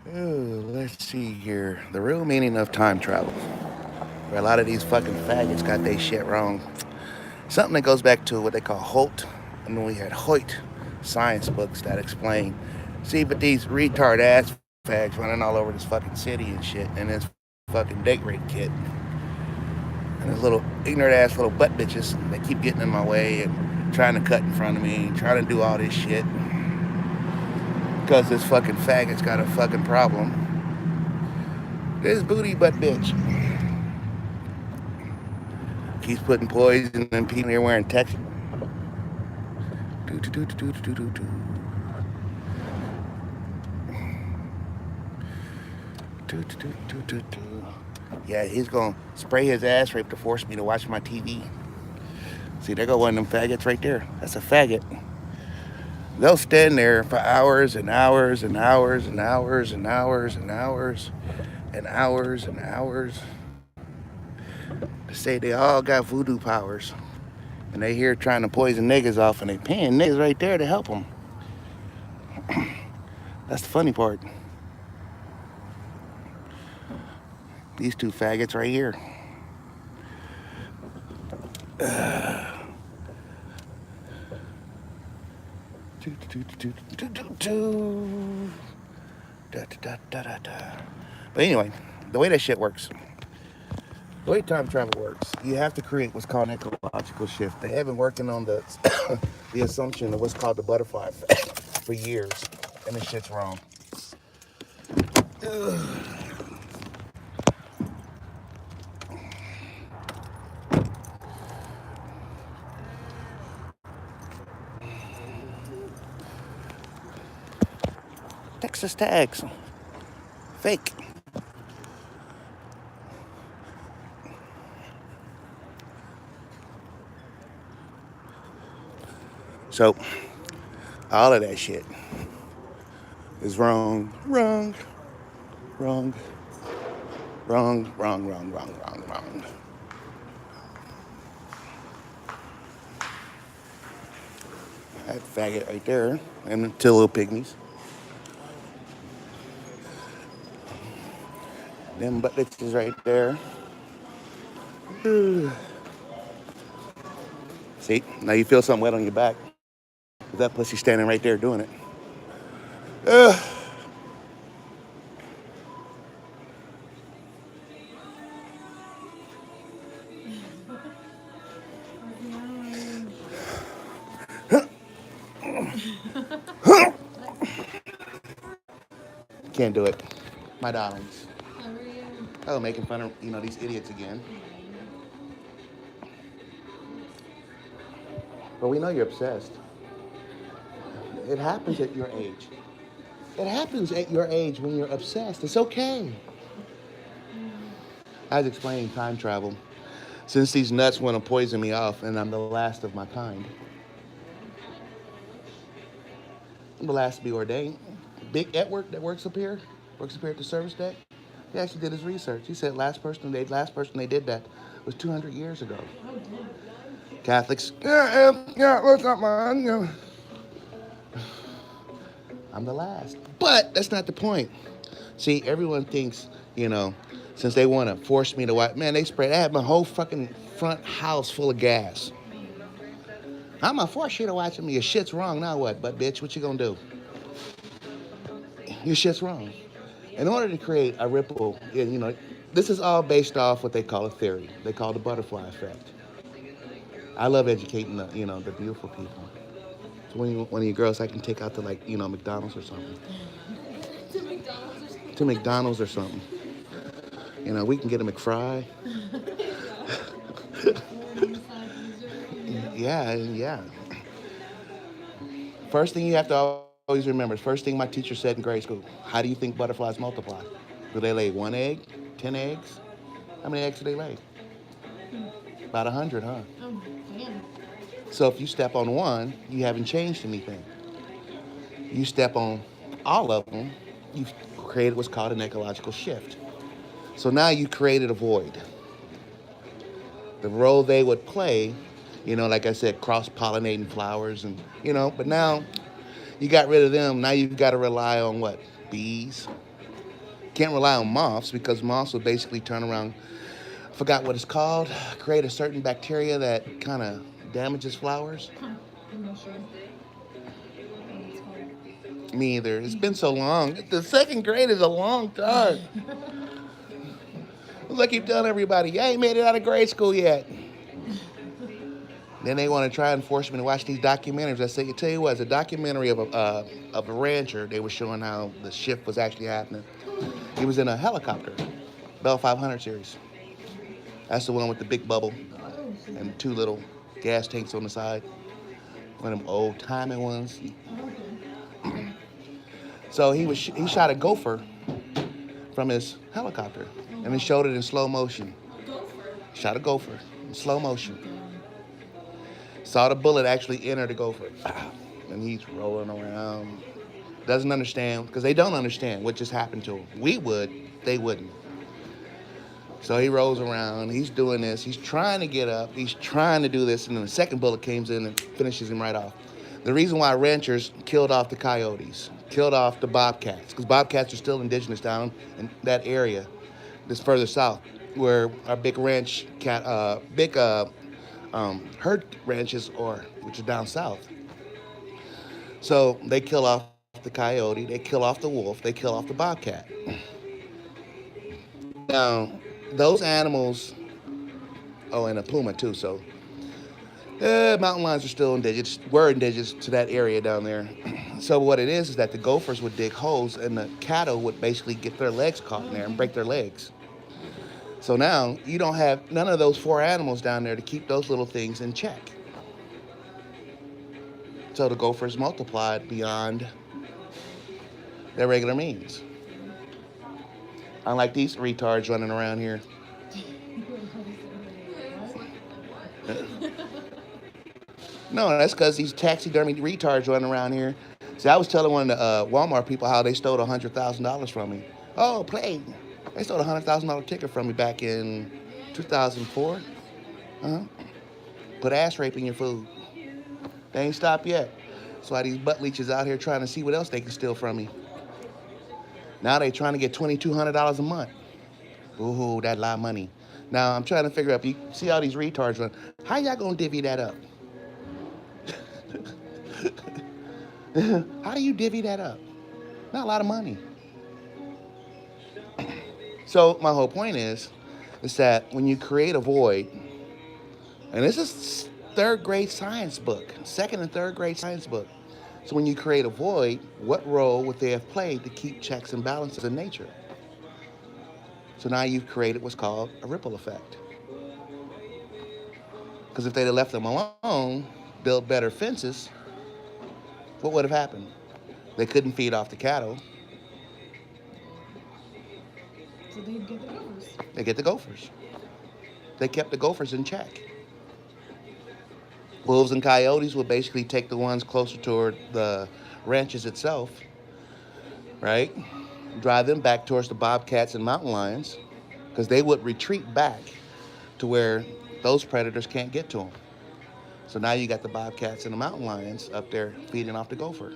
Let's see here. The real meaning of time travel. Where a lot of these fucking faggots got their shit wrong. Something that goes back to what they call Holt, and then we had Hoyt science books that explain. See, but these retard ass fags running all over this fucking city and shit, and this fucking date rape kit, and those little ignorant ass little butt bitches. They keep getting in my way and trying to cut in front of me, trying to do all this shit because this fucking faggot's got a fucking problem. This booty butt bitch keeps putting poison in people here wearing Texas. Do, do, do, do, do, do, do, do. Do, do, do, do, do, do. Yeah, he's gonna spray his ass rape to force me to watch my TV. See, there go one of them faggots right there. That's a faggot. They'll stand there for hours and hours and hours and hours and hours and hours and hours and hours to say they all got voodoo powers. And they here trying to poison niggas off and they paying niggas right there to help them. That's the funny part. These two faggots right here. But anyway, the way that shit works, the way time travel works, you have to create what's called an ecological shift. They have been working on the the assumption of what's called the butterfly effect for years, and this shit's wrong. Texas tags, fake. So all of that shit is wrong, wrong, wrong, wrong, wrong, wrong, wrong, wrong, wrong. That faggot right there, and the two little pygmies. Them butt bitches right there. See, now you feel something wet on your back. That pussy standing right there doing it. Ugh. Can't do it. My darlings. Oh, making fun of, these idiots again. But we know you're obsessed. It happens at your age. It happens at your age when you're obsessed. It's okay. I was explaining time travel. Since these nuts want to poison me off and I'm the last of my kind, I'm the last to be ordained. Big Edward that works up here at the service deck, he actually did his research. He said last person they did that was 200 years ago. Catholics, yeah, what's up, man? Yeah. I'm the last. But that's not the point. See, everyone thinks, since they want to force me to watch, man, I had my whole fucking front house full of gas. I'm gonna force you to watch me. Your shit's wrong. Now what? But bitch, what you gonna do? Your shit's wrong. In order to create a ripple, this is all based off what they call a theory. They call the butterfly effect. I love educating the beautiful people. So one of you girls I can take out to McDonald's or something. To McDonald's or something. We can get a McFry. Yeah, yeah. First thing you have to always remember, first thing my teacher said in grade school, how do you think butterflies multiply? Do they lay one egg, 10 eggs? How many eggs do they lay? About 100, huh? So if you step on one, you haven't changed anything. You step on all of them, you've created what's called an ecological shift. So now you created a void. The role they would play, like I said, cross-pollinating flowers but now you got rid of them. Now you've got to rely on what? Bees, Can't rely on moths because moths will basically turn around, I forgot what it's called, create a certain bacteria that kind of damages flowers. I'm not sure what it's called. Me either. It's been so long. The second grade is a long time. It's like I keep telling everybody, you ain't made it out of grade school yet. Then they want to try and force me to watch these documentaries. I say, tell you what, it's a documentary of a rancher. They were showing how the shift was actually happening. He was in a helicopter, Bell 500 series. That's the one with the big bubble Oh, shit. and two little gas tanks on the side. One of them old timey ones. Oh, okay. So he shot a gopher from his helicopter, Oh, and he wow. showed it in slow motion. Gopher. Shot a gopher in slow motion. Damn. Saw the bullet actually enter the gopher, and he's rolling around. Doesn't understand because they don't understand what just happened to him. We would, they wouldn't. So he rolls around. He's doing this. He's trying to get up. He's trying to do this, and then the second bullet comes in and finishes him right off. The reason why ranchers killed off the coyotes, killed off the bobcats, because bobcats are still indigenous down in that area, this further south, where our big ranch herd ranches are, which are down south. So they kill off the coyote, they kill off the wolf, they kill off the bobcat. Now, those animals, oh, and a puma too, so mountain lions are still indigenous, were indigenous to that area down there. So what it is that the gophers would dig holes and the cattle would basically get their legs caught in there and break their legs. So now you don't have none of those four animals down there to keep those little things in check. So the gophers multiplied beyond their regular means. Unlike these retards running around here. No, that's because these taxidermy retards running around here. See, I was telling one of the Walmart people how they stole $100,000 from me. Oh, play. They stole a $100,000 ticket from me back in 2004. Uh-huh. Put ass rape in your food. They ain't stopped yet. That's why these butt leeches out here trying to see what else they can steal from me. Now they trying to get $2,200 a month. Ooh, that's a lot of money. Now I'm trying to figure out, you see all these retards run, how y'all gonna divvy that up? How do you divvy that up? Not a lot of money. So my whole point is that when you create a void, and this is third grade science book, second and third grade science book. So when you create a void, what role would they have played to keep checks and balances in nature? So now you've created what's called a ripple effect. Because if they'd have left them alone, build better fences, what would have happened? They couldn't feed off the cattle. So they get the gophers. They get the gophers. They kept the gophers in check. Wolves and coyotes would basically take the ones closer toward the ranches itself, right? Drive them back towards the bobcats and mountain lions, because they would retreat back to where those predators can't get to them. So now you got the bobcats and the mountain lions up there feeding off the gopher.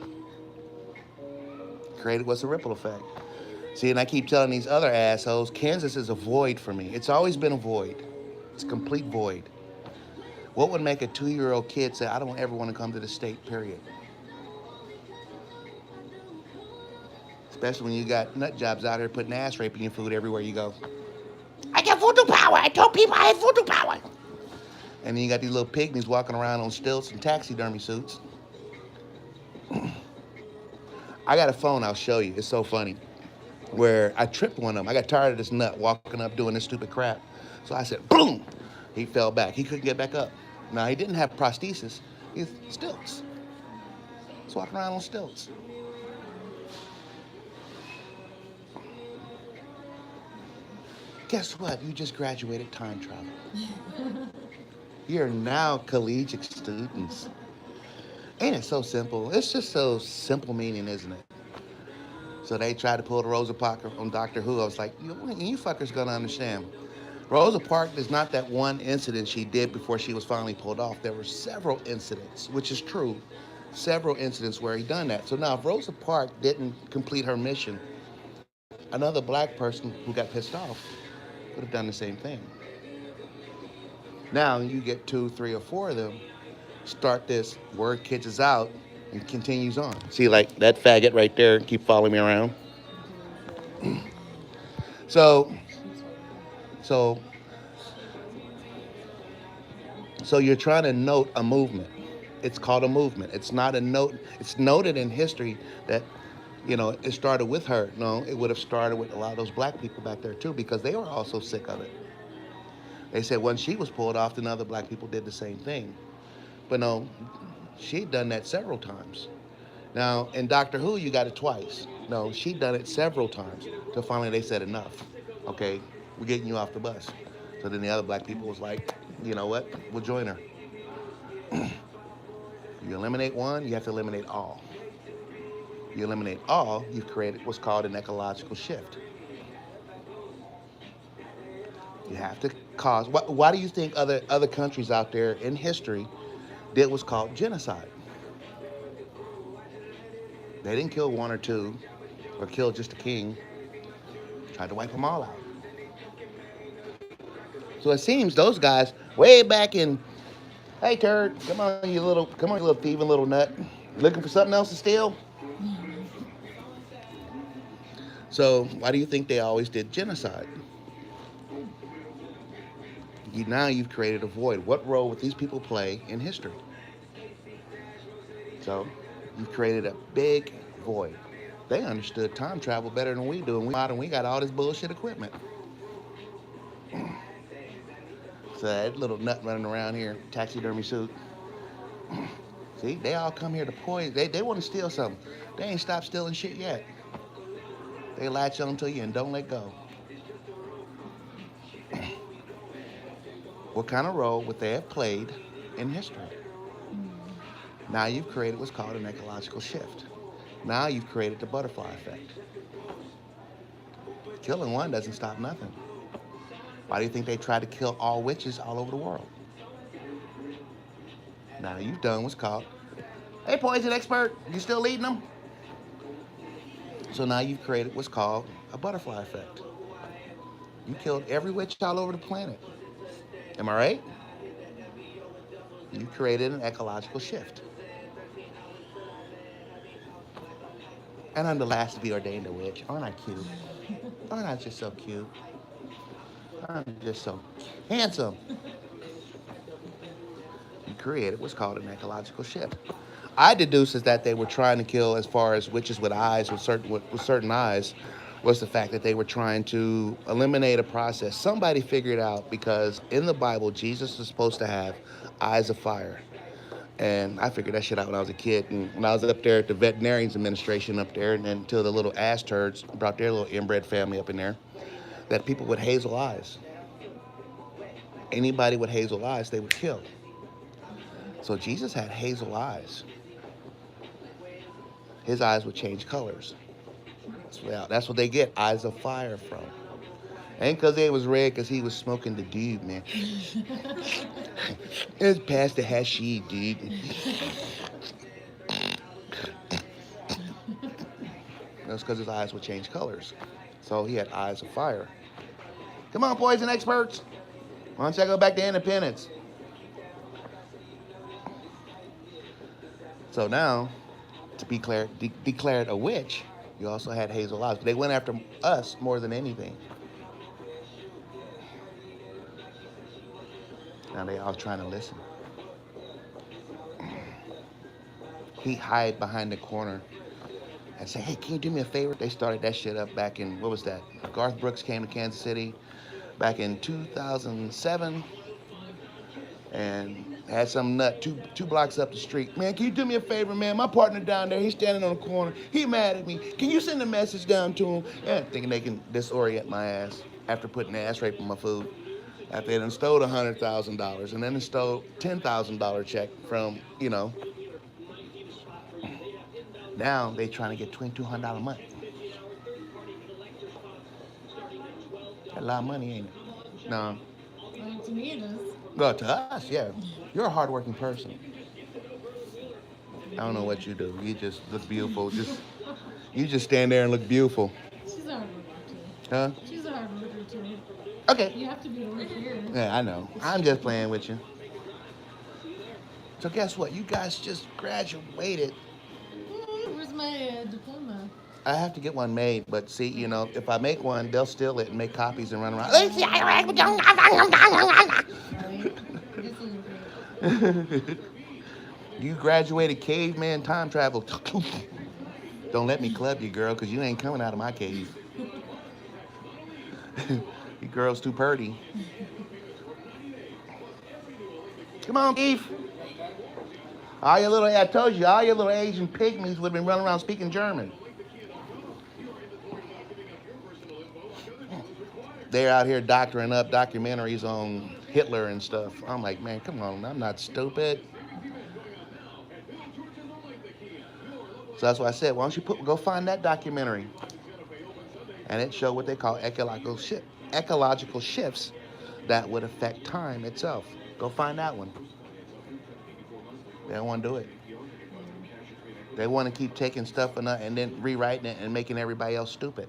Created what's a ripple effect. See, and I keep telling these other assholes, Kansas is a void for me. It's always been a void. It's a complete void. What would make a 2-year-old kid say, I don't ever want to come to the state, period? Especially when you got nut jobs out here putting ass rape in your food everywhere you go. I got voodoo power. I told people I had voodoo power. And then you got these little pygmies walking around on stilts and taxidermy suits. I got a phone I'll show you. It's so funny. Where I tripped one of them. I got tired of this nut walking up doing this stupid crap. So I said, boom! He fell back. He couldn't get back up. Now, he didn't have prosthesis. He had stilts. He's walking around on stilts. Guess what? You just graduated time travel. You're now collegiate students. Ain't it so simple? It's just so simple meaning, isn't it? So they tried to pull the Rosa Parks on Doctor Who. I was like, you fuckers gonna understand. Rosa Parks is not that one incident she did before she was finally pulled off. There were several incidents, which is true. Several incidents where he done that. So now if Rosa Parks didn't complete her mission, another black person who got pissed off would have done the same thing. Now you get two, three, or four of them, start this, word catches out, and continues on. See, like that faggot right there, keep following me around. So, so, so you're trying to note a movement. It's called a movement. It's not a note. It's noted in history that, it started with her. No, it would have started with a lot of those black people back there too, because they were also sick of it. They said once she was pulled off, then other black people did the same thing. But no, she'd done that several times. Now, in Doctor Who, you got it twice. No, she'd done it several times till finally they said enough. Okay, we're getting you off the bus. So then the other black people was like, you know what, we'll join her. You eliminate one, you have to eliminate all. You eliminate all, you've created what's called an ecological shift. You have to cause. Why do you think other countries out there in history did what's called genocide? They didn't kill one or two, or kill just a king. Tried to wipe them all out. So it seems those guys way back in, hey turd, come on you little thieving little nut, looking for something else to steal. So why do you think they always did genocide? Now you've created a void. What role would these people play in history? So you've created a big void. They understood time travel better than we do, and we got all this bullshit equipment. So that little nut running around here, taxidermy suit. See, they all come here to poison. They want to steal something. They ain't stopped stealing shit yet. They latch on to you and don't let go. What kind of role would they have played in history? Now you've created what's called an ecological shift. Now you've created the butterfly effect. Killing one doesn't stop nothing. Why do you think they tried to kill all witches all over the world? Now you've done what's called, hey poison expert, you still leading them? So now you've created what's called a butterfly effect. You killed every witch all over the planet. Am I right? You created an ecological shift. And I'm the last to be ordained a witch. Aren't I cute? Aren't I just so cute? I'm just so handsome. You created what's called an ecological shift. I deduce is that they were trying to kill, as far as witches with eyes, with certain eyes, was the fact that they were trying to eliminate a process. Somebody figured out, because in the Bible, Jesus was supposed to have eyes of fire. And I figured that shit out when I was a kid. And when I was up there at the veterinarian's administration up there, and then until the little ass turds brought their little inbred family up in there, that people with hazel eyes. Anybody with hazel eyes, they would kill. So Jesus had hazel eyes. His eyes would change colors. That's what they get eyes of fire from. Ain't because they was red, because he was smoking the dude, man. It's past the hashish, dude. That's because his eyes would change colors. So he had eyes of fire. Come on, poison experts. Why don't y'all go back to independence? So now, to be declared a witch, you also had hazel eyes. But they went after us more than anything. Now they all trying to listen. He hide behind the corner and say, hey, can you do me a favor? They started that shit up back in, what was that? Garth Brooks came to Kansas City back in 2007 and had some nut two blocks up the street. Man, can you do me a favor, man? My partner down there, he's standing on the corner. He mad at me. Can you send a message down to him? Yeah, thinking they can disorient my ass after putting ass rape in my food. After they done stole $100,000 and then they stole $10,000 check from, Now they trying to get $2,200 a month. That's a lot of money, ain't it? No. Well, to me it is. Well, to us, yeah. You're a hardworking person. I don't know what you do. You just look beautiful. You just stand there and look beautiful. She's hardworking too. Huh? She's a hard worker too. Okay. You have to be over here. Yeah, I know. I'm just playing with you. So guess what? You guys just graduated. Where's my diploma? I have to get one made, but see, you know, if I make one, they'll steal it and make copies and run around. Right? This is great. You graduated caveman time travel. Don't let me club you, girl, because you ain't coming out of my cave. You girl's too purty. Come on, Eve. I told you, all your little Asian pygmies would have been running around speaking German. They're out here doctoring up documentaries on Hitler and stuff. I'm like, man, come on, I'm not stupid. So that's why I said, why don't you go find that documentary? And it showed what they call ecological shifts that would affect time itself. Go find that one. They don't want to do it. They want to keep taking stuff and then rewriting it and making everybody else stupid.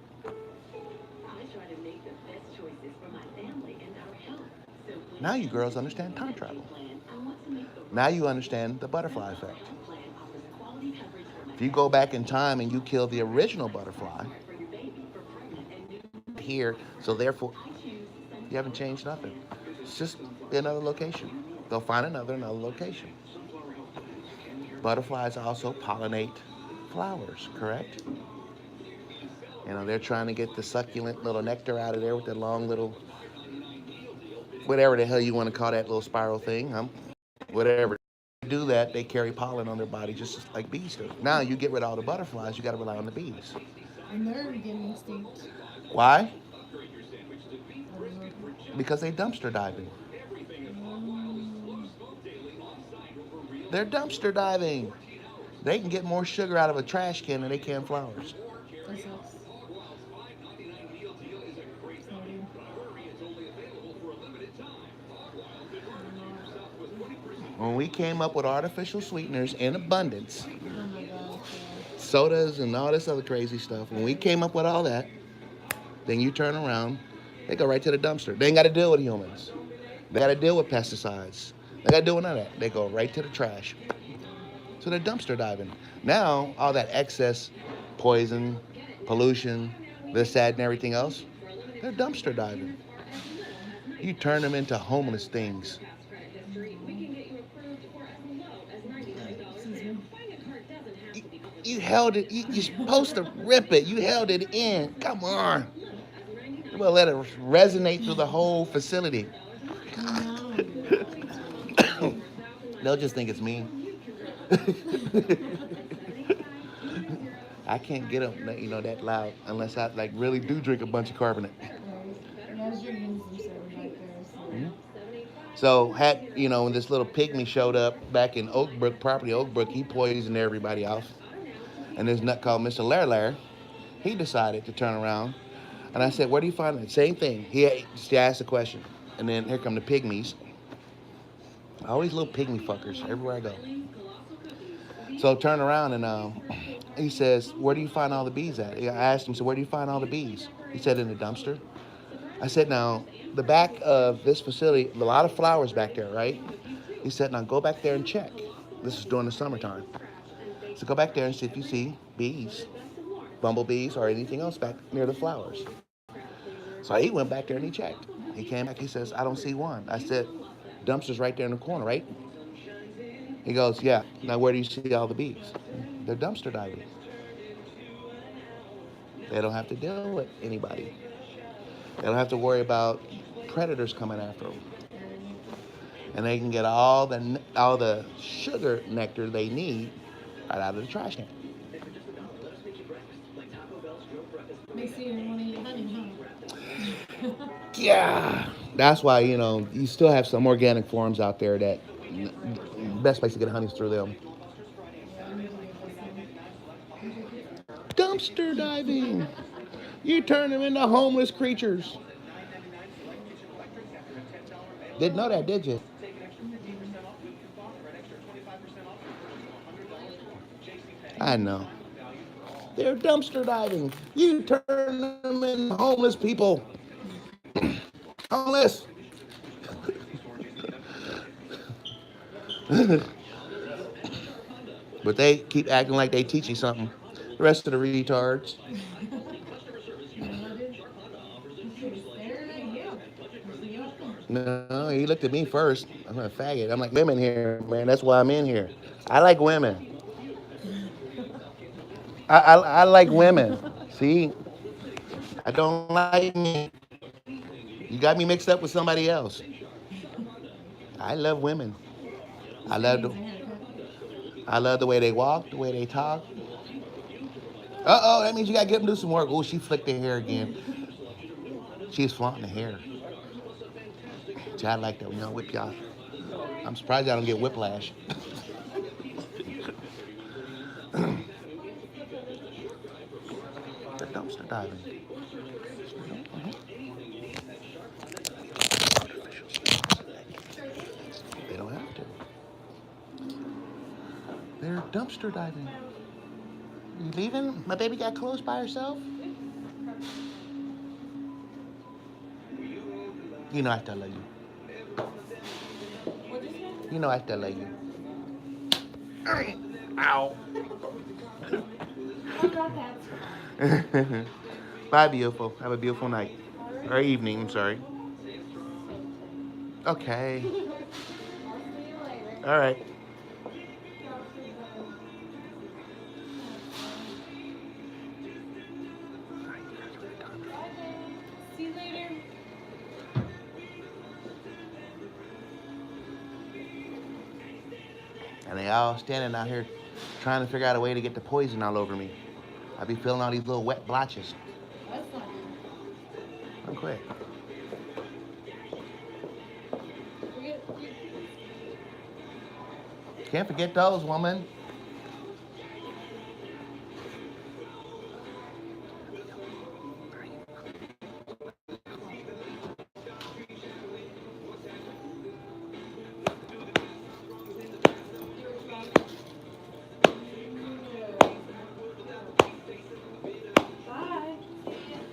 Now you girls understand time travel. Now you understand the butterfly effect. If you go back in time and you kill the original butterfly, here, so therefore, you haven't changed nothing. It's just another location. They'll find another location. Butterflies also pollinate flowers, correct? You know, they're trying to get the succulent little nectar out of there with the long little, whatever the hell you want to call that little spiral thing, whatever. They do that, they carry pollen on their body just like bees do. Now you get rid of all the butterflies, you got to rely on the bees. And they're getting extinct. Why? Because they dumpster diving. They're dumpster diving. They can get more sugar out of a trash can than they can flowers. That sucks. When we came up with artificial sweeteners in abundance, Oh my gosh. sodas and all this other crazy stuff, when we came up with all that, then you turn around, they go right to the dumpster. They ain't got to deal with humans. They got to deal with pesticides. They got to deal with none of that. They go right to the trash. So they're dumpster diving. Now, all that excess poison, pollution, this, that, and everything else, they're dumpster diving. You turn them into homeless things. You held it, you're supposed to rip it. You held it in. Come on. We'll let it resonate through the whole facility. They'll just think it's me. I can't get them, that loud unless I really do drink a bunch of carbonate. I was drinking some soda back there. Mm-hmm. So when this little pygmy showed up back in Oakbrook, he poisoned everybody off. And this nut called Mr. Lair, he decided to turn around. And I said, where do you find that? Same thing. He asked the question. And then here come the pygmies. Always little pygmy fuckers everywhere I go. So turn around and he says, where do you find all the bees at? I asked him, so where do you find all the bees? He said, in the dumpster. I said, now, the back of this facility, a lot of flowers back there, right? He said, now go back there and check. This is during the summertime. So go back there and see if you see bees, bumblebees, or anything else back near the flowers. So he went back there and he checked. He came back, he says, I don't see one. I said, dumpster's right there in the corner, right? He goes, yeah. Now where do you see all the bees? They're dumpster diving. They don't have to deal with anybody. They don't have to worry about predators coming after them. And they can get all the sugar nectar they need right out of the trash can. Makes you want to eat honey, huh? Yeah. That's why, you still have some organic farms out there that best place to get honey is through them. Dumpster diving. You turn them into homeless creatures. Didn't know that, did you? I know. They're dumpster diving. You turn them into homeless people. Homeless. But they keep acting like they teach you something. The rest of the retards. No, he looked at me first. I'm a faggot. I'm like, women here, man. That's why I'm in here. I like women. I like women. See, I don't like me. You got me mixed up with somebody else. I love women. I love the, I love the way they walk, the way they talk. Uh-oh, that means you gotta get them to do some work. Oh, she flicked her hair again. She's flaunting the hair. See, I like that when y'all whip y'all. I'm surprised I don't get whiplash. The dumpster diving. They don't have to. They're dumpster diving. You leaving? My baby got clothes by herself? You know I still love you. You know I still love you. Ow. Bye, beautiful. Have a beautiful night. Or evening, I'm sorry. Okay. All right. See you later. And they all standing out here trying to figure out a way to get the poison all over me. I be feeling all these little wet blotches. That's not good. I'm quick. Can't forget those, woman.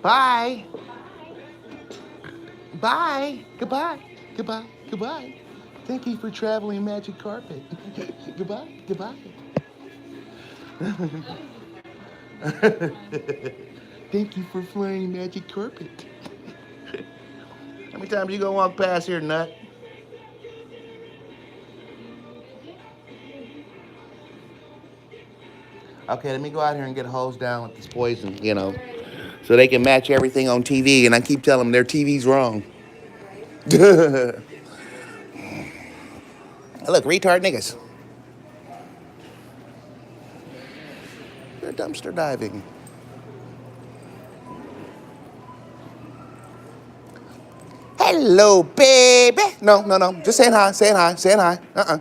Bye. Bye. Goodbye. Goodbye. Goodbye. Thank you for traveling Magic Carpet. Goodbye. Goodbye. Thank you for flying Magic Carpet. How many times you gonna walk past here, nut? Okay, let me go out here and get hosed down with this poison, so they can match everything on TV, and I keep telling them their TV's wrong. Look, retard niggas. They're dumpster diving. Hello, baby. No. Just saying hi. Saying hi.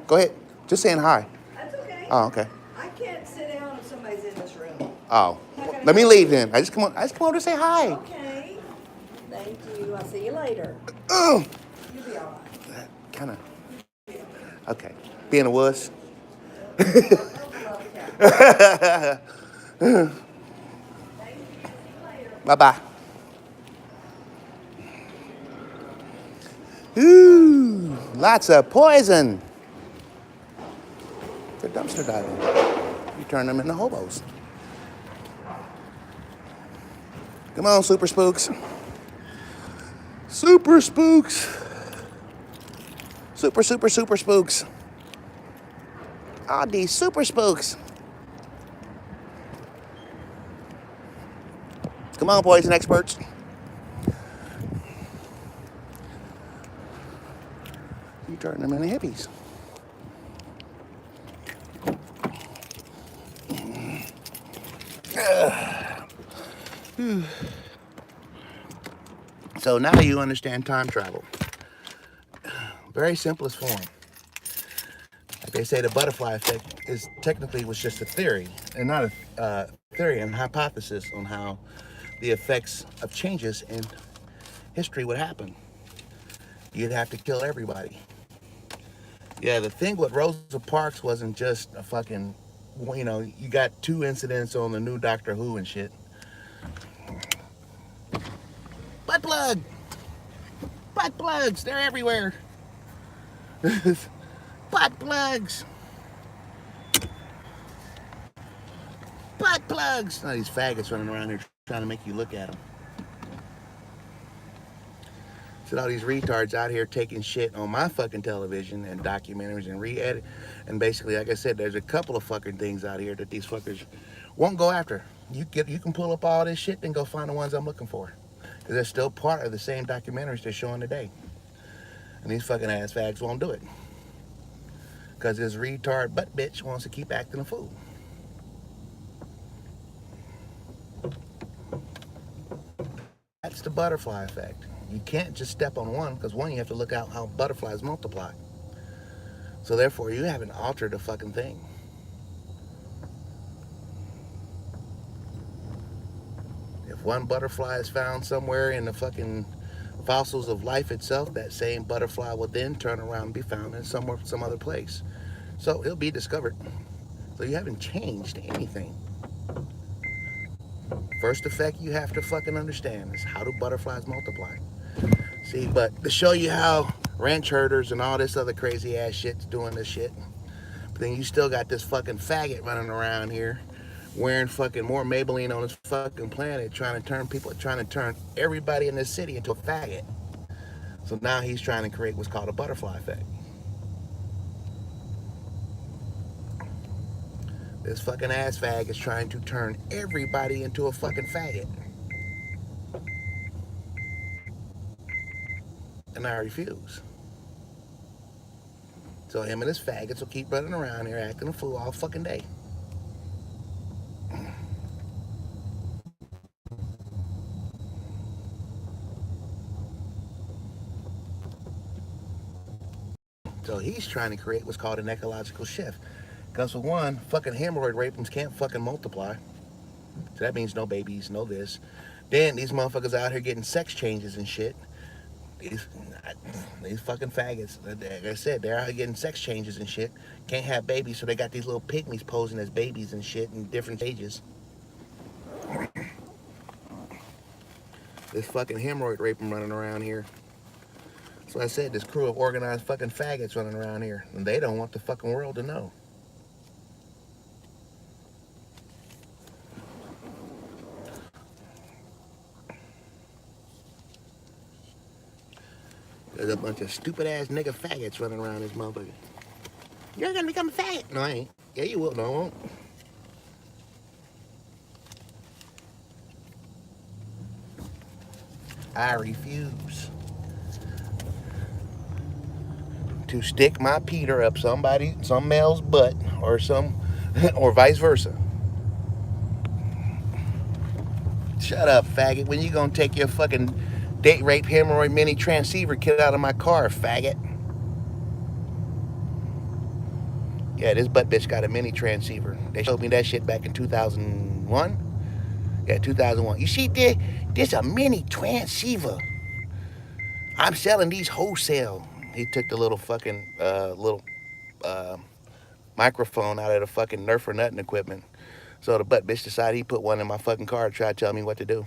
Go ahead. Just saying hi. That's okay. Oh, okay. I can't sit down if somebody's in this room. Oh, let me leave then. I just come over to say hi. Okay. Thank you. I'll see you later. Oh, You'll be all right. kind of. Okay. Being a wuss. Bye bye. Ooh, lots of poison. They're dumpster diving. You turn them into hobos. Come on, super spooks. Super spooks. Super spooks. Ah, these super spooks. Come on, poison experts. You turn them into hippies. So now you understand time travel. Very simplest form. Like they say, the butterfly effect was just a theory, and not a theory and hypothesis on how the effects of changes in history would happen. You'd have to kill everybody. Yeah, the thing with Rosa Parks wasn't just a fucking you know, you got 2 incidents on the new Doctor Who and shit. Butt plug! Butt plugs! They're everywhere! Butt plugs! Butt plugs! Now these faggots running around here trying to make you look at them. So all these retards out here taking shit on my fucking television and documentaries and re-edit. And basically, like I said, there's a couple of fucking things out here that these fuckers won't go after. You can pull up all this shit and go find the ones I'm looking for. Because they're still part of the same documentaries they're showing today. And these fucking ass fags won't do it. Because this retard butt bitch wants to keep acting a fool. That's the butterfly effect. You can't just step on one, because one, you have to look out how butterflies multiply. So therefore, you haven't altered the fucking thing. If one butterfly is found somewhere in the fucking fossils of life itself, that same butterfly will then turn around and be found in some other place. So it'll be discovered. So you haven't changed anything. First effect you have to fucking understand is, how do butterflies multiply? See, but to show you how ranch herders and all this other crazy ass shit's doing this shit, but then you still got this fucking faggot running around here wearing fucking more Maybelline on his fucking planet, trying to turn everybody in this city into a faggot. So now he's trying to create what's called a butterfly effect. This fucking ass fag is trying to turn everybody into a fucking faggot. And I refuse. So him and his faggots will keep running around here acting a fool all fucking day. So he's trying to create what's called an ecological shift. Because for one, fucking hemorrhoid rapings can't fucking multiply. So that means no babies, no this. Then these motherfuckers out here getting sex changes and shit. These fucking faggots, like I said, they're out here getting sex changes and shit. Can't have babies, so they got these little pygmies posing as babies and shit in different stages. This fucking hemorrhoid raping running around here. So I said, this crew of organized fucking faggots running around here, and they don't want the fucking world to know. There's a bunch of stupid ass nigga faggots running around this motherfucker. You're gonna become a faggot. No, I ain't. Yeah, you will. No, I won't. I refuse to stick my Peter up some male's butt, or or vice versa. Shut up, faggot. When you gonna take your fucking date rape hemorrhoid mini transceiver kit out of my car, faggot? Yeah, this butt bitch got a mini transceiver. They showed me that shit back in 2001. Yeah, 2001. You see, there's a mini transceiver. I'm selling these wholesale. He took the little fucking microphone out of the fucking Nerf or Nothing equipment. So the butt bitch decided he put one in my fucking car to try to tell me what to do.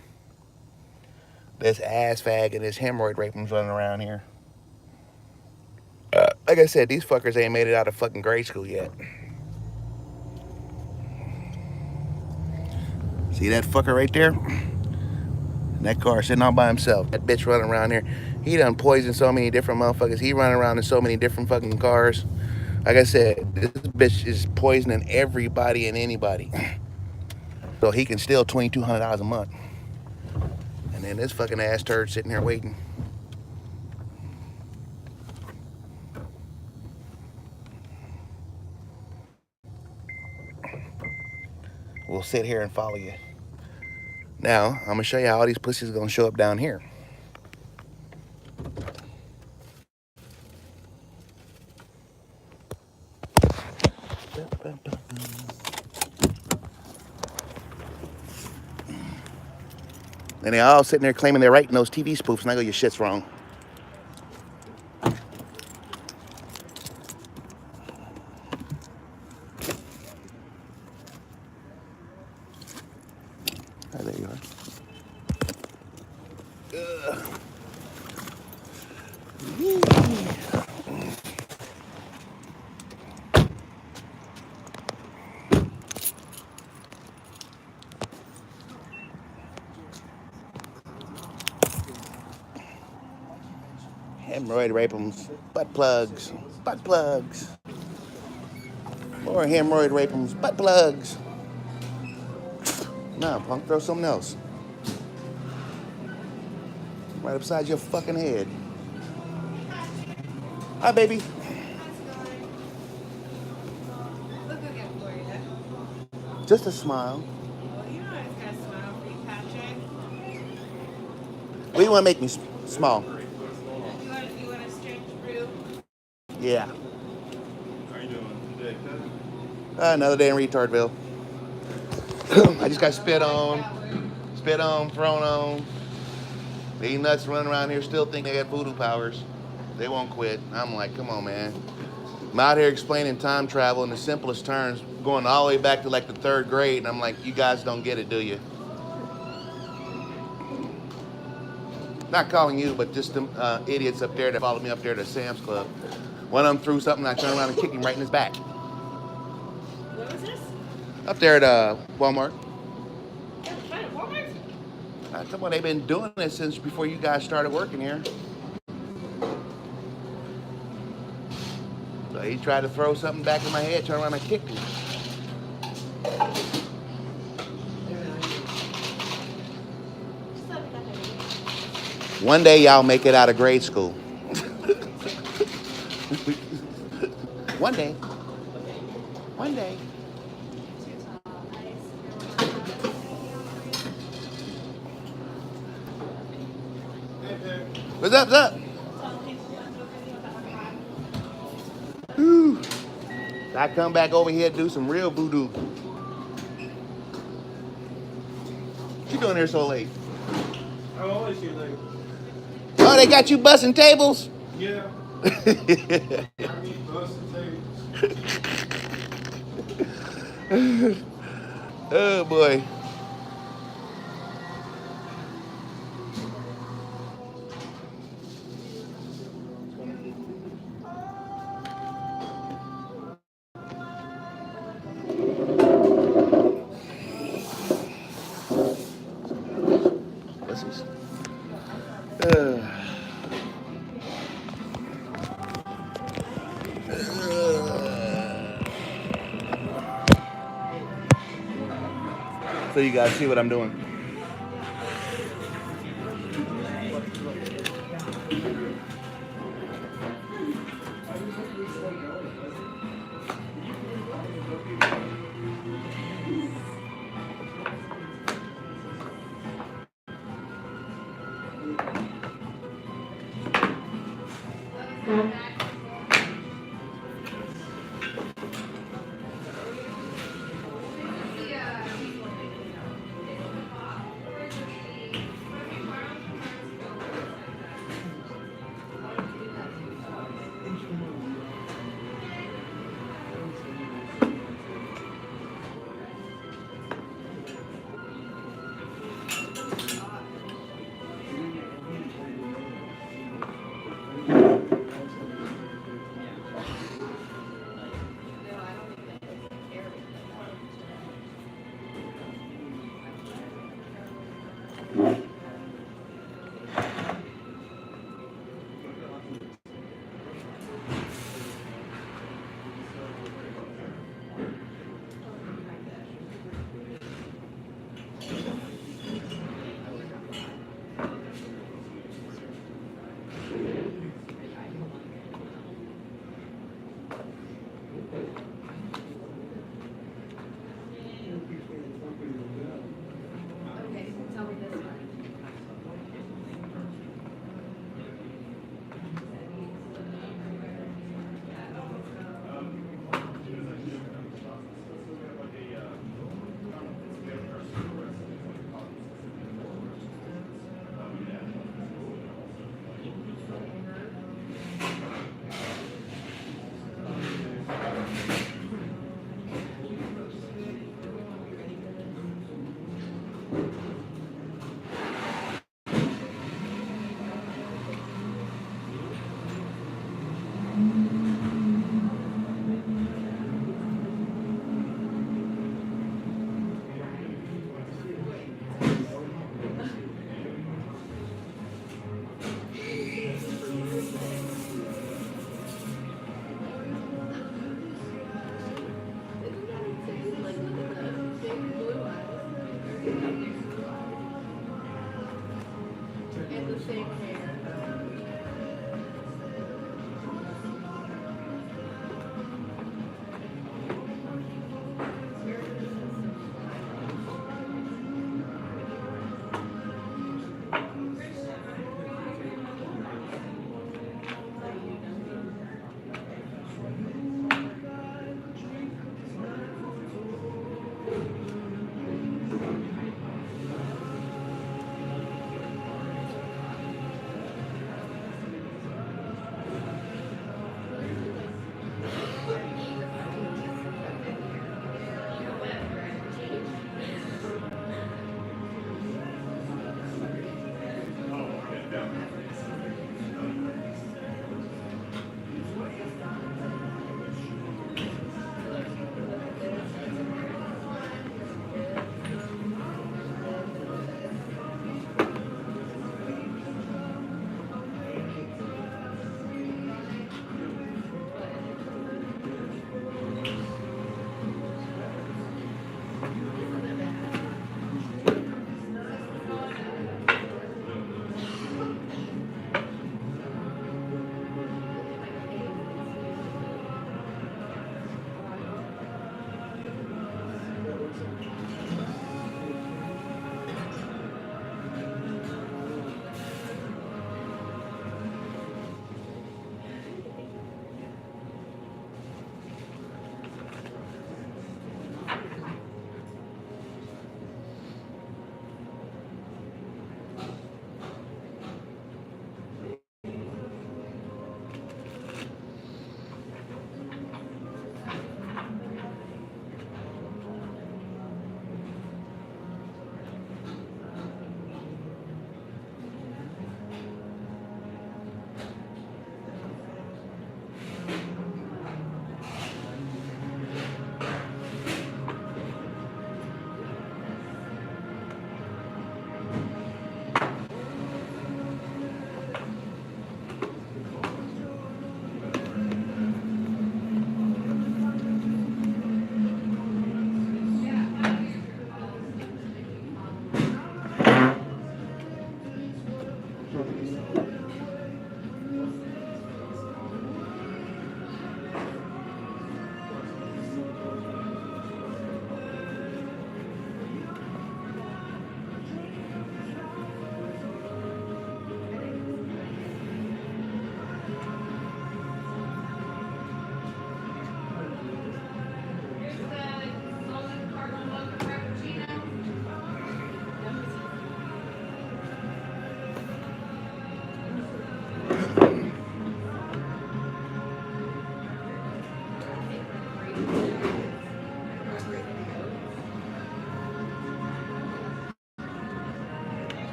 This ass fag and this hemorrhoid raping's running around here. Like I said, these fuckers ain't made it out of fucking grade school yet. See that fucker right there? In that car sitting all by himself. That bitch running around here. He done poisoned so many different motherfuckers. He running around in so many different fucking cars. Like I said, this bitch is poisoning everybody and anybody. So he can steal $2,200 a month. And then this fucking ass turd sitting here waiting. We'll sit here and follow you. Now, I'm going to show you how all these pussies are going to show up down here. And they all sitting there claiming they're writing those TV spoofs, and I go, your shit's wrong. Hemorrhoid rapums, butt plugs, butt plugs. More hemorrhoid rapums, butt plugs. Nah, punk, throw something else. Right upside your fucking head. Hi, baby. Look again for you. Just a smile. Well, you know I was gonna smile for you, Patrick. What do you want to make me small? You want to stretch through? Yeah. How are you doing today, cousin? Another day in retardville. I just got spit on, thrown on. These nuts running around here still think they got voodoo powers. They won't quit. I'm like, come on, man. I'm out here explaining time travel in the simplest terms, going all the way back to like the 3rd grade, and I'm like, you guys don't get it, do you? Not calling you, but just them idiots up there that followed me up there to Sam's Club. One of them threw something, and I turned around and kicked him right in his back. What was this? Up there at Walmart. Walmart? I told you they've been doing this since before you guys started working here. So he tried to throw something back in my head, turned around and kicked him. One day y'all make it out of grade school. One day. One day. What's up? What's up? Whew. I come back over here to do some real voodoo. What you doing here so late? I'm always here late. Oh, they got you bussing tables? Yeah. I need busting tables. Oh boy. What's this? So you guys see what I'm doing. the same hair.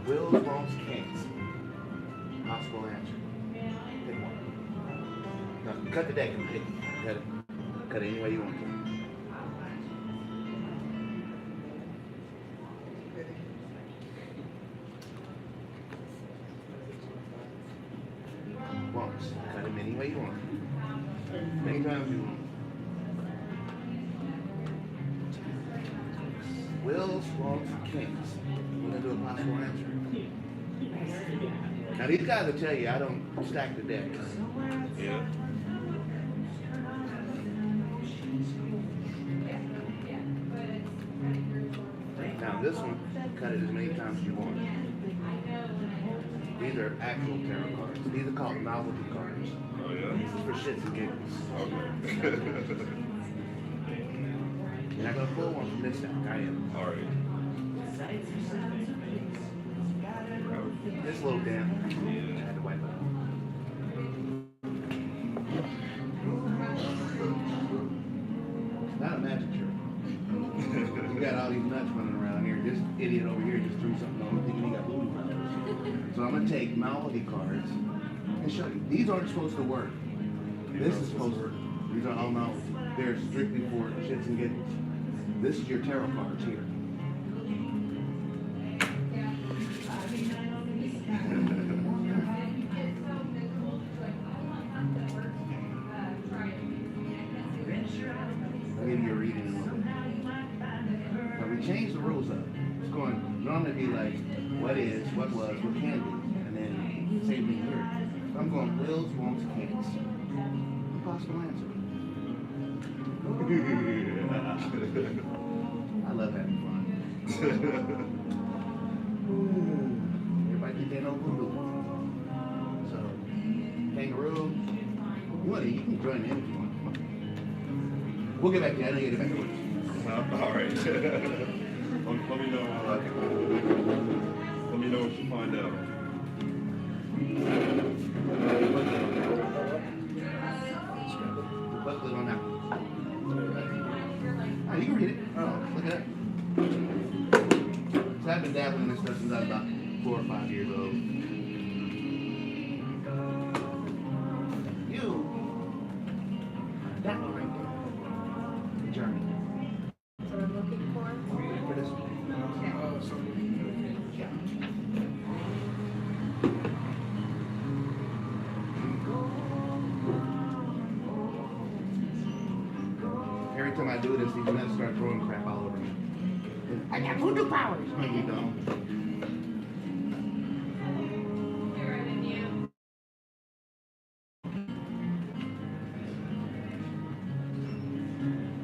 Wills, won'ts, can'ts. Possible answer. Pick one. No, cut the deck and pick. Cut it. Cut it any way you want to. Won'ts. Cut them any way you want. Many times you want. Wills, won'ts, can'ts. We're gonna do a possible answer. Now these guys will tell you I don't stack the deck. Yeah. Now this one, cut it as many times as you want. These are actual tarot cards. These are called novelty cards. Oh yeah. This is for shits and giggles. Okay. You're not gonna pull one from this stack. I am. All right. This little damn. I had to wipe it out. Not a magic trick. You got all these nuts running around here. This idiot over here just threw something on thinking he got booty powers. So I'm gonna take novelty cards and show you. These aren't supposed to work. This is supposed to. These are all novelty. They're strictly for shits and giggles. This is your tarot cards here. I'll give you a reading in a little bit. Now we changed the rules up. It's going to normally be like what is, what was, what can be, and then same thing here. So I'm going wills, won'ts, can'ts. Possible answer. I love having fun. Everybody keep that old voodoo. So, kangaroo. You can join in if you want. We'll get back to you. I know you get back to work. All right. Let me know. Let me know what you find out. What's going on now? Oh, you can read it. Oh, look at that. So I've been dabbling in this stuff since I was about 4 or 5 years old. You. That one right there. The journey. So I'm looking for. For this one. Yeah. Every time I do this, these nuts start throwing crap all over me. I got voodoo powers! No, you don't.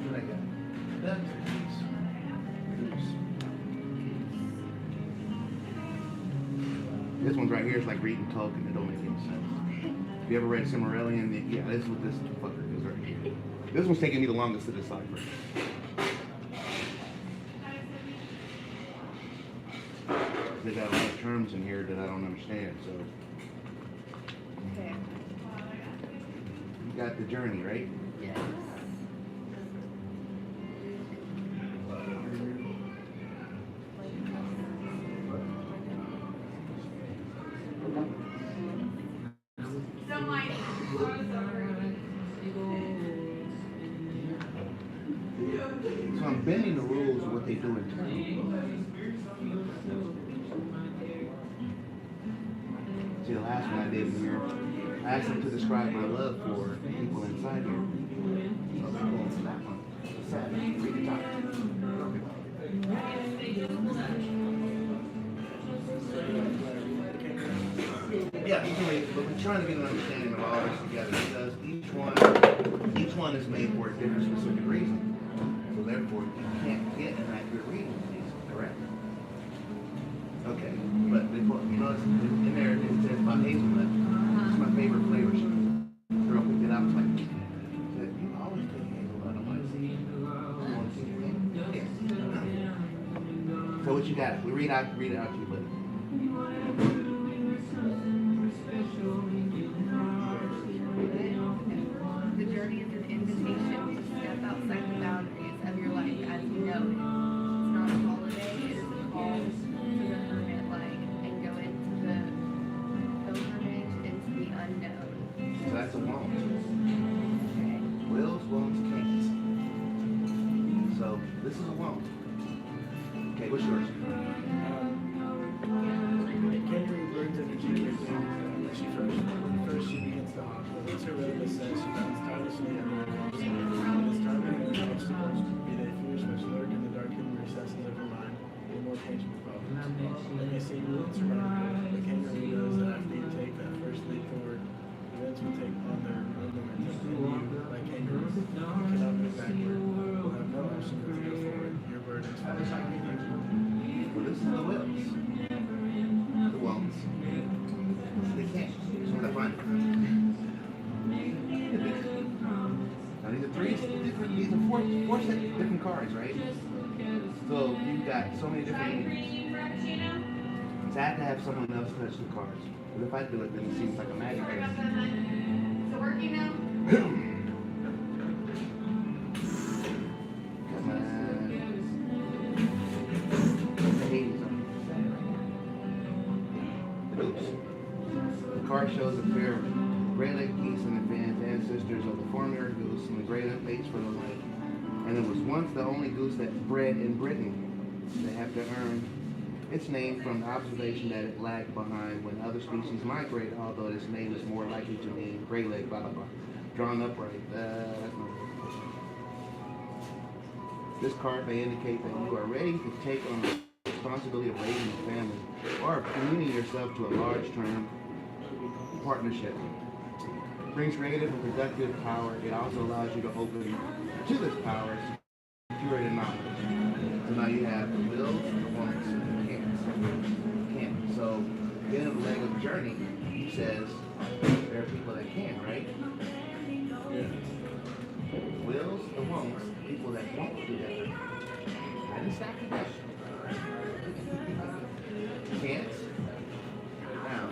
What I got? Ducks, geese, goose. This one's right here is like reading Tolkien. It don't make any sense. If you ever read Silmarillion, yeah, this is what this fucker is right here. This one's taking me the longest to decipher. They got a lot of terms in here that I don't understand, so. Okay. You got the journey, right? Yes. So I'm bending the rules of what they do in town. See, the last one I did here, I asked them to describe my love for people inside here. So I'm going to that one. Sad. Read the top. Yeah, you can read it, but we're trying to get an understanding of all this together because each one is made for a different specific reason. So therefore, you can't get an accurate reading of these, correct? Okay, but before, you notice in there it says about hazelnut. It's my favorite flavor. Girl picked it up, it's like, said, you always take hazelnut. I'm like, see, you want to see anything? Yes. So what you got? We read it out to you, buddy. The journey is an invitation to step outside the boundaries of your life as you know it. It's not a holiday, it is a call to the hermit life and go into the pilgrimage into the unknown. So that's a won't. Okay. Wills, won'ts, can'ts. So this is a won't. Okay, what's yours? Kendra brings energy to when she first she begins to hop. It's her rhythm says she finds tirelessly and it is targeting the obstacles, be they fierce which lurk in the dark hidden recesses of her mind, and more tangible problems. They may seem new and surrounding, but Kendra knows that after you take that first leap forward, events will take on their own momentum, and you, like kangaroos, cannot move backward, will have no option but to go forward. Your burdens fall upon you. Well, this is the wills. The won'ts. The can'ts. So they're fine. Now these are these are four different cards, right? So you've got so many different meanings. So I have to have someone else touch the cards. But if I do it, then it seems like a magic trick. Is it working now? Come on. Hades. Oops. The card shows a pair of Grey Lake geese and advanced ancestors of the former goose and the Grey Lake waits for the lake. And it was once the only goose that bred in Britain. They have to earn its name from the observation that it lagged behind when other species migrate, although its name is more likely to mean Grey Lake, blah, blah, blah. Drawn upright. That's not good. This card may indicate that you are ready to take on the responsibility of raising a family or committing yourself to a large-term partnership. Brings creative and productive power. It also allows you to open to this power, security and knowledge. So now you have the wills, the wants, and the can'ts. Can't. So the end of the leg of the journey says there are people that can, right? Yeah. Wills, the wants, people that won't do that. I didn't stop you there. Can'ts. Now.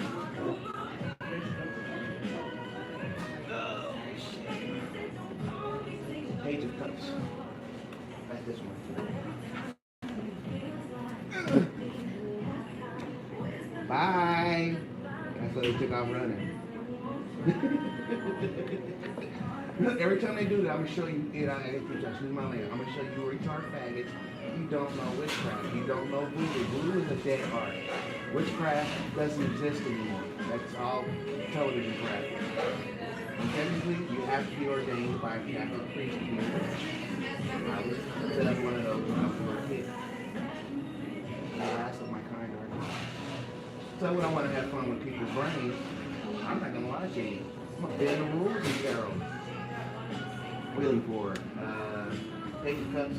Page of Cups. That's this one. Bye. That's why they took off running. Every time they do that, I'm gonna show you. Excuse my language. I'm gonna show you retard faggots. You don't know witchcraft. You don't know voodoo. Voodoo is a dead art. Witchcraft doesn't exist anymore. That's all television crap. And technically, you have to be ordained by a Catholic priest to be a witch. I was one of those when I was a little kid. That's what my kind are. So when I want to have fun with people's brains, I'm not gonna lie to you. I'm gonna bend the rules and go. Wheeling for Page of Cups.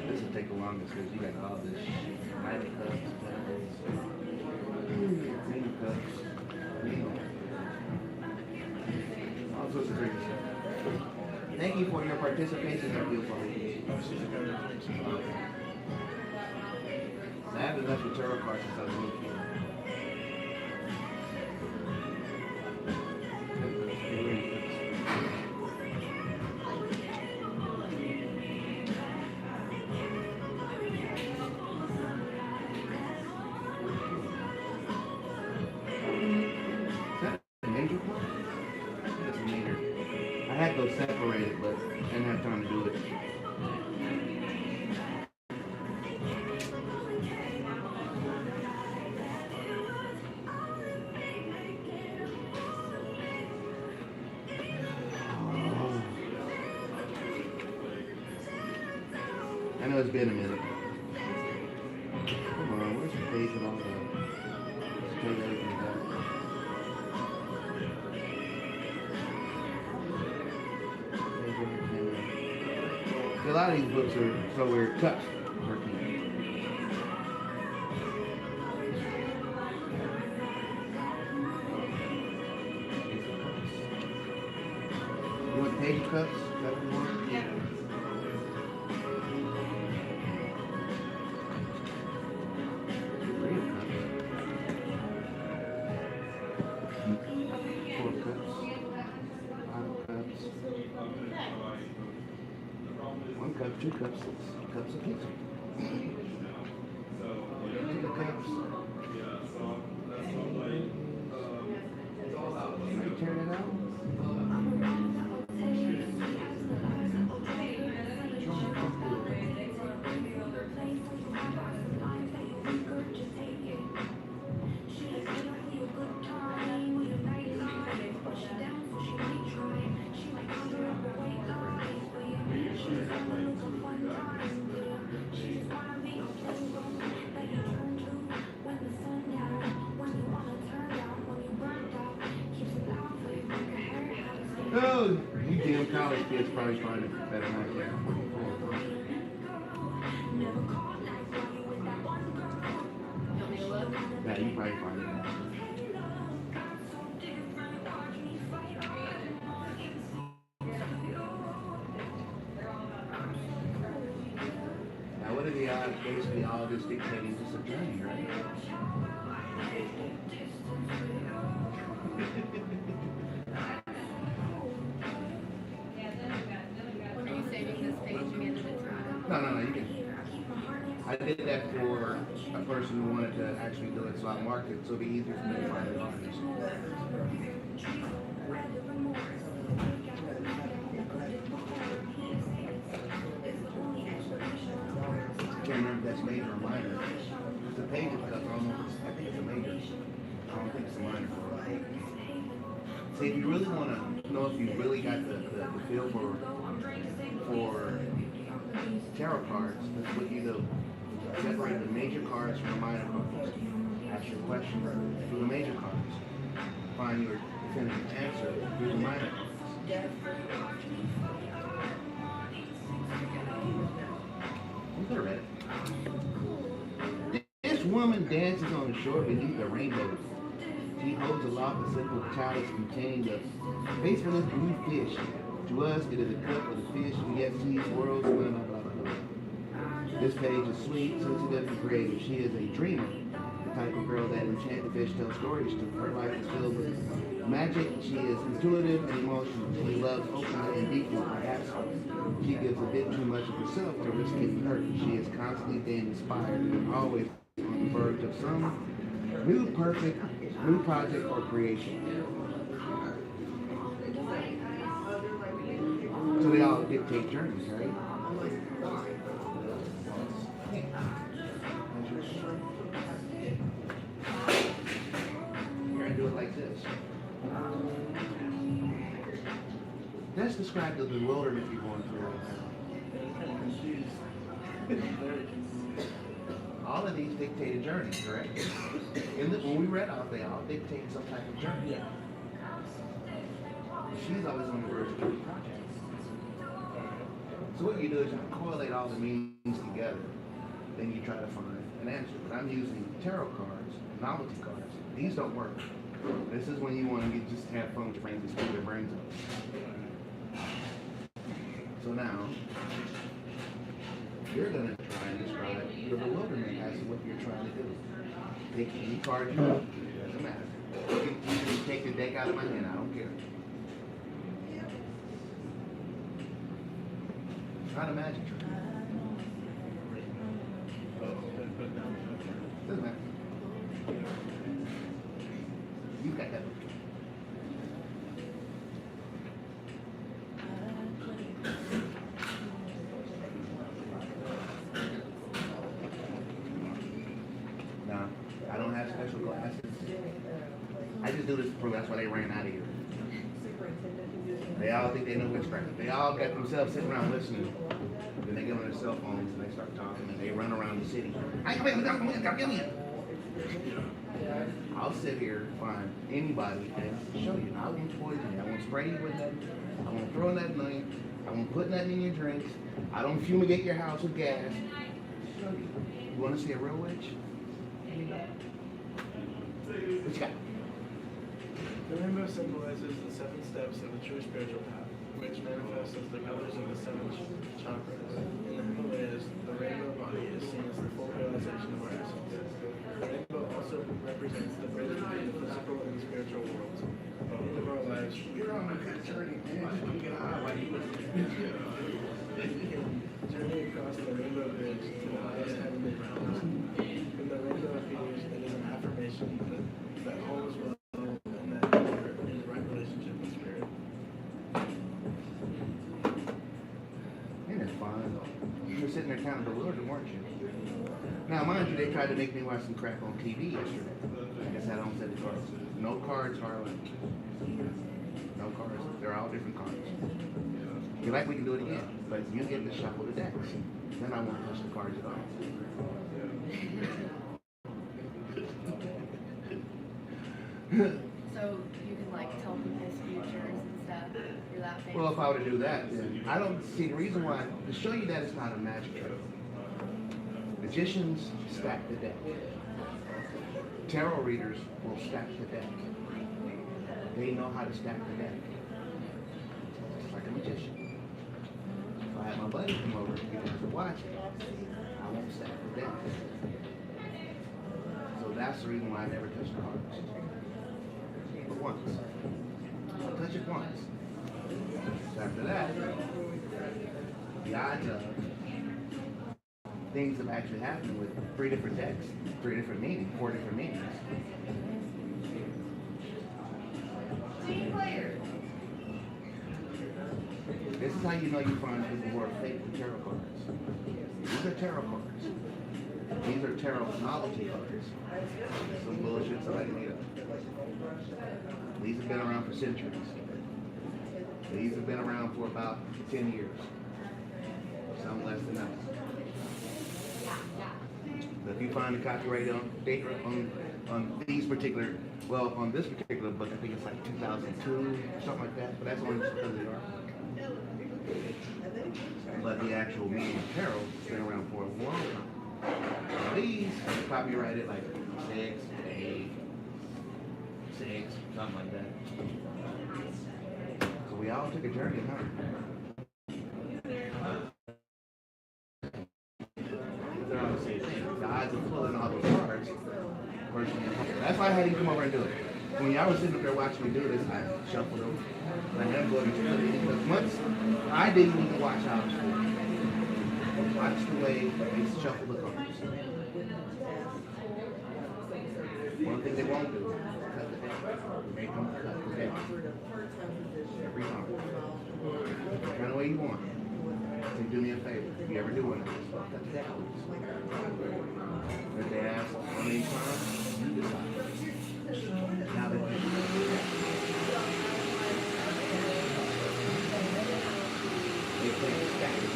This will take the longest because you got all this Knight of Cups, Queen of Cups, all sorts of crazy stuff. Thank you for your participation, my beautiful ladies. Oh, she's a good one. I haven't left the tarot cards since I was a little kid. Is that a major one? That's a major. I had those separated, but I didn't have time to do it. I know it's been a minute. Come on, where's the page with all the take everything back? See, a lot of these books are so weird. Cups. You want Page of Cups? Is that what you want? Yeah. 2 cups of pizza. Take the cups. You turn it out. Oh, you damn college kids probably find it better than I can. Yeah, you probably find it. Now, what are the odds? Basically, all this dictating just a journey, right? When are you saving this page again to the time? No, you can. I did that for a person who wanted to actually do it, so I marked it so it'd be easier for me to find it on this. I can't remember if that's major or minor. The page is cut almost, I think it's a major. I don't think it's a minor. See, if you really want to know if you really got the feel for tarot cards, that's what you do. Separate the major cards from the minor cards. Ask your question through the major cards. Find your definitive answer through the minor cards. You could have read it. This woman dances on the shore beneath the rainbow. She holds aloft a simple chalice containing the faithfulness blue fish. To us, it is a cup of the fish who yet sees worlds, blah, blah, blah, blah, blah. This page is sweet, sensitive, and creative. She is a dreamer, the type of girl that enchanted fish tell stories to. Her life is filled with magic. She is intuitive and emotional. She loves openly and deeply, perhaps. She gives a bit too much of herself to risk getting hurt. She is constantly being inspired and always on the verge of some new project or creation. So they all dictate journeys, right? We're gonna do it like this. Let's describe the bewilderment you're going through right now. I'm kind of confused. Very confused. All of these dictate a journey, correct? When we read off, they all dictate some type of journey. Yeah. She's always on the verge of doing projects. So what you do is you correlate all the meanings together, then you try to find an answer. But I'm using tarot cards, novelty cards. These don't work. This is when you want to just have fun with your friends and screw their brains up. So now, you're going to try and describe your bewilderment as to what you're trying to do. Take any card you want, it doesn't matter. You can even take the deck out of my hand, I don't care. Not a magic trick. Doesn't matter. You've got that. No, I don't have special glasses. I just do this to prove that's why they ran out of here. They all think they know witchcraft. They all got themselves sitting around listening. Then they get on their cell phones and they start talking and they run around the city. I'll sit here, find anybody and show you. I won't poison you. I won't spray you with nothing. I won't throw nothing. I won't put nothing in your drinks. I don't fumigate your house with gas. Show you. You want to see a real witch? What you got? The rainbow symbolizes the 7 steps of the true spiritual path, which manifests as the colors of the 7 chakras. In the Himalayas, the rainbow body is seen as the full realization of our essence. The rainbow also represents the bridge between the physical and the spiritual worlds. At the end of our lives, we can Journey across the rainbow bridge to the highest heavenly realms. When the rainbow appears, it is an affirmation that all is well and that you are in the right relationship with spirit. And it's fine. You were sitting there kind of bewildered, weren't you? Now, mind you, they tried to make me watch some crap on TV yesterday. I guess I don't set the cards. No cards, Harlan. No cards. They're all different cards. If you like, we can do it again. But you get to shuffle the decks. Then I won't touch the cards at all. So you can like tell people's futures and stuff. You're that famous. Well, if I were to do that, then I don't see the reason why. To show you that it's not a magic trick. Magicians stack the deck. Tarot readers will stack the deck. They know how to stack the deck. Just like a magician. If I had my buddy come over and get to watch it, I won't stack the deck. So that's the reason why I never touch the cards. But once. I'll touch it once. So after that, the odds of things have actually happened with 3 different decks, 3 different meanings, 4 different meanings. This is how you know you find people who are fake with tarot cards. These are tarot cards. These are tarot novelty cards. Some bullshit somebody made up. These have been around for centuries. These have been around for about 10 years. Some less than that. So if you find the copyright date on these particular, well, on this particular book, I think it's like 2002, something like that, but that's only because of the artwork. But the actual meaning of tarot has been around for a long time. Now these are copyrighted like 6, 8, 6, something like that. So we all took a journey, huh? They're all the same thing. The odds of pulling all those cards, that's why I had him come over and do it. When y'all was sitting up there watching me do this, I shuffled them. And I had him go to because once I didn't even watch how it was. Watch the way they shuffle the cards. One thing they won't do is cut the deck. Make them cut the deck. Every time. Kind of way you want. So do me a favor. If you ever do one of these, cut the deck loose. If they ask how many times, you decide. Now that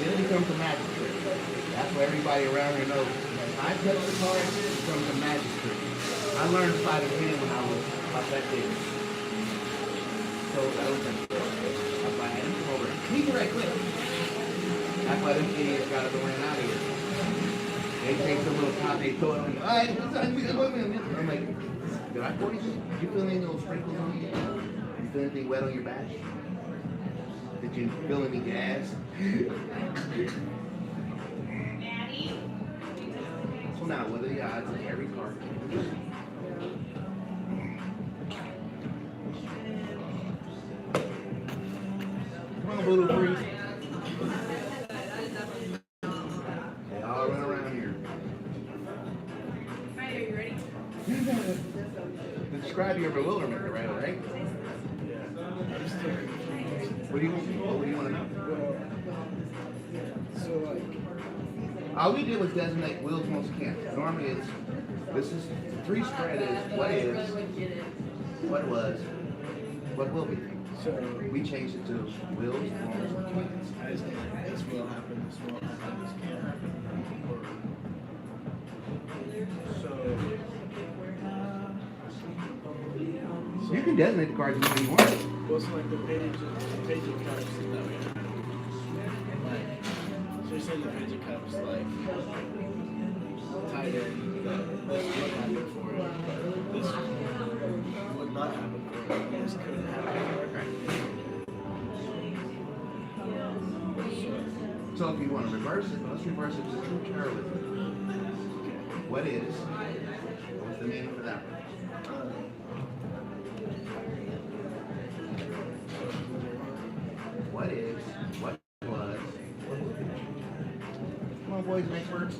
then it becomes a magic trick. That's what everybody around here knows. When I touch the card, it becomes a magic trick. I learned sleight of hand when I was about that big. So that was that's why I had him come over. He's right quick. That's why them idiots got to ran out of here. They take some little top, they throw it on you. Alright, I'm like, did I pour you? Did you feel any little sprinkles on you? You feel anything wet on your back? Did you feel any gas? So now, what are the odds of every card? Come on, little freak. They all run around here. Alright, are you ready? Describe your bewilderment, right? What do you want to know? So like, All we did was designate Will's most camp. Normally it's, this is, 3 spread is what is, what was, what will be. so We changed it to Will's most camp. as in like this will happen, this can't happen. So You can designate the cards if you want. what's like the page of cups that we have? Like, so you're saying the page of cups like tied in that this would happen for it, but this would not happen for it, and this couldn't happen for it. So if you want to reverse it, let's reverse it to true terrorism. What is? What's the meaning for that one? What is? What was? What will be? always an expert?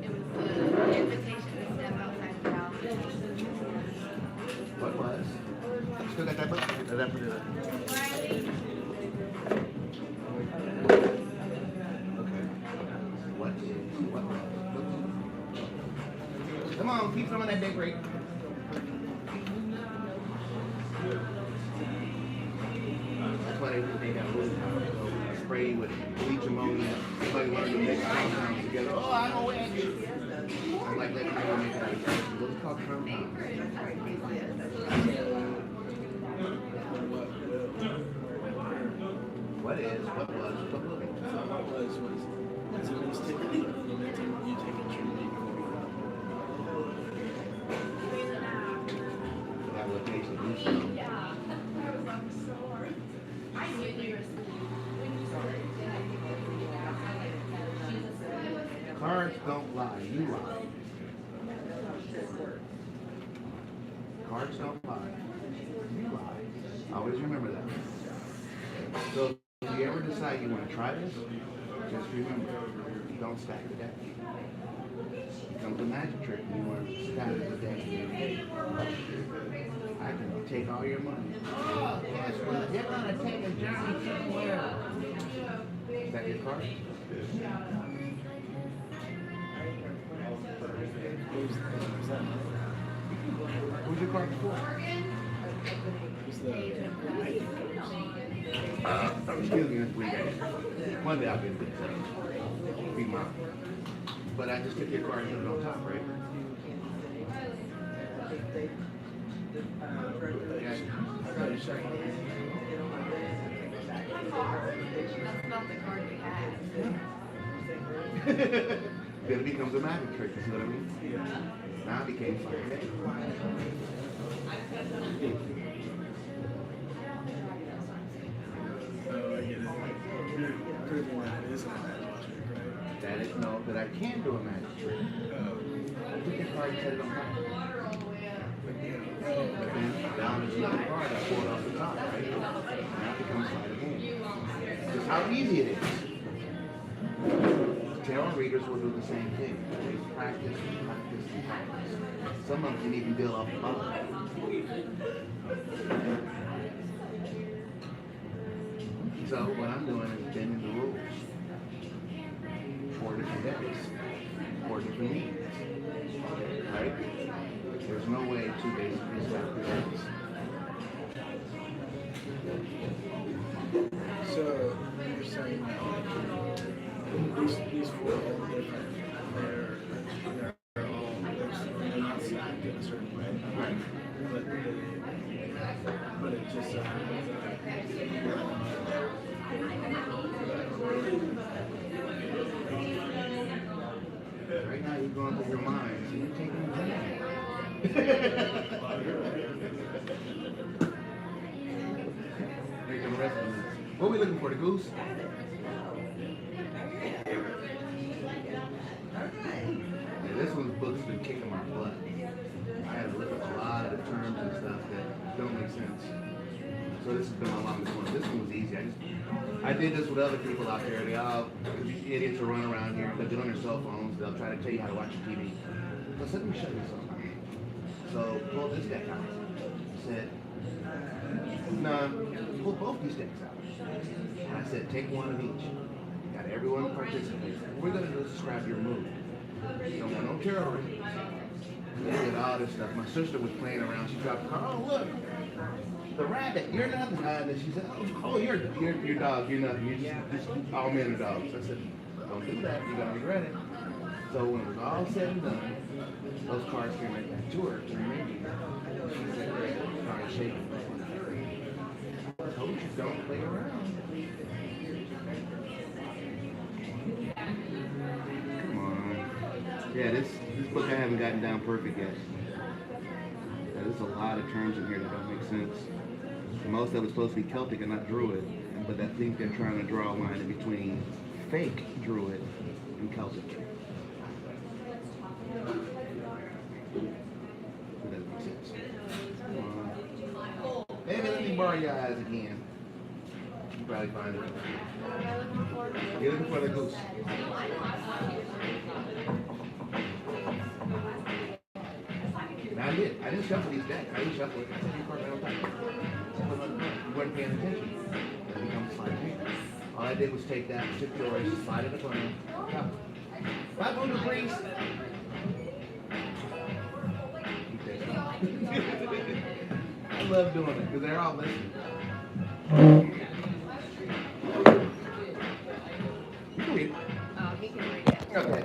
It was the invitation to step outside the boundaries. What was? Still got that book? Or did I put it up? Okay. What is what? Come on, keep some of that big break. That's why they got blue spray with bleach ammonia. Somebody wanted to mix compounds together. Oh, I know it. I'm like, let me know make that. What's it called? Compound. What is? What was? What will be? What was so it's typically implementing you take a treatment Application do so. Cards don't lie, you lie. Cards don't lie, you lie. Always remember that. So if you ever decide you want to try this, just remember, don't stack the deck. It becomes a magic trick and you want to stack the deck in your face. I can take all your money. Oh, guess what? You're gonna take a journey somewhere. Is that your card? Who's your card before? Excuse me, that's weird. One day I'll get this. Be mine. But I just took your card and put it on top, right? That's not the card we had. Then it becomes a magic trick, you see what I mean? Now it became fun. Oh, I get it. You're proving that it isn't a magic trick, right? That is no, that I can do a magic trick. Oh. I took your card and set it on top. And down is another card, I pull it off the top, right? Now it becomes sleight of hand. Just how easy it is. Tarot readers will do the same thing. They practice and practice and practice. Some of them can even build off the bottom. So what I'm doing is bending the rules. 4 different decks, 4 different meanings. Right? There's no way to basically stop the decks. So you're saying that these 4 are all different. They're all they're not stacked in a certain way. Right. But it just so happens Right now you're going through your mind, so you're taking a break. Here come the rest of them. What are we looking for? The goose? Yeah, this one's book's been kicking my butt. I had to look up a lot of the terms and stuff that don't make sense. So this has been my longest one. This one was easy. I did this with other people out there. They all, these idiots will run around here, they'll get on their cell phones, they'll try to tell you how to watch your TV. So I said, let me show you something. So pull this deck out. I said, no, pull both these decks out. And I said, take one of each. Got everyone participate. What we're gonna do is describe your mood. You don't want no tarot readings. They did all this stuff. My sister was playing around. She dropped the car. Oh, look. The rabbit, you're nothing. And she said, oh, you're dog, you're nothing. You're just all men are dogs. I said, don't do that. You're going to regret it. So when it was all said and done, those cards came right back to her. To remember. She said, started shaking. I told you, don't play around. Come on. Yeah, this book I haven't gotten down perfect yet. There's a lot of terms in here that don't make sense. Most of it's supposed to be Celtic and not Druid, but I think they're trying to draw a line in between fake Druid and Celtic. That doesn't make sense. Maybe let me borrow your eyes again. You probably find it. What am I looking for? You're looking for the goose. Now I didn't shuffle these decks. I didn't shuffle it. I took your card right on top. You weren't paying attention. It becomes slide here. All I did was take that, took yours, slide it in the corner. Come. Bye, Boo Breeze. I love doing it because they're all listening. You can read it. Oh, he can read it. Okay.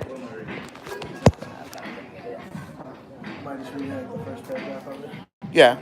Might just read like the first paragraph of it. Yeah.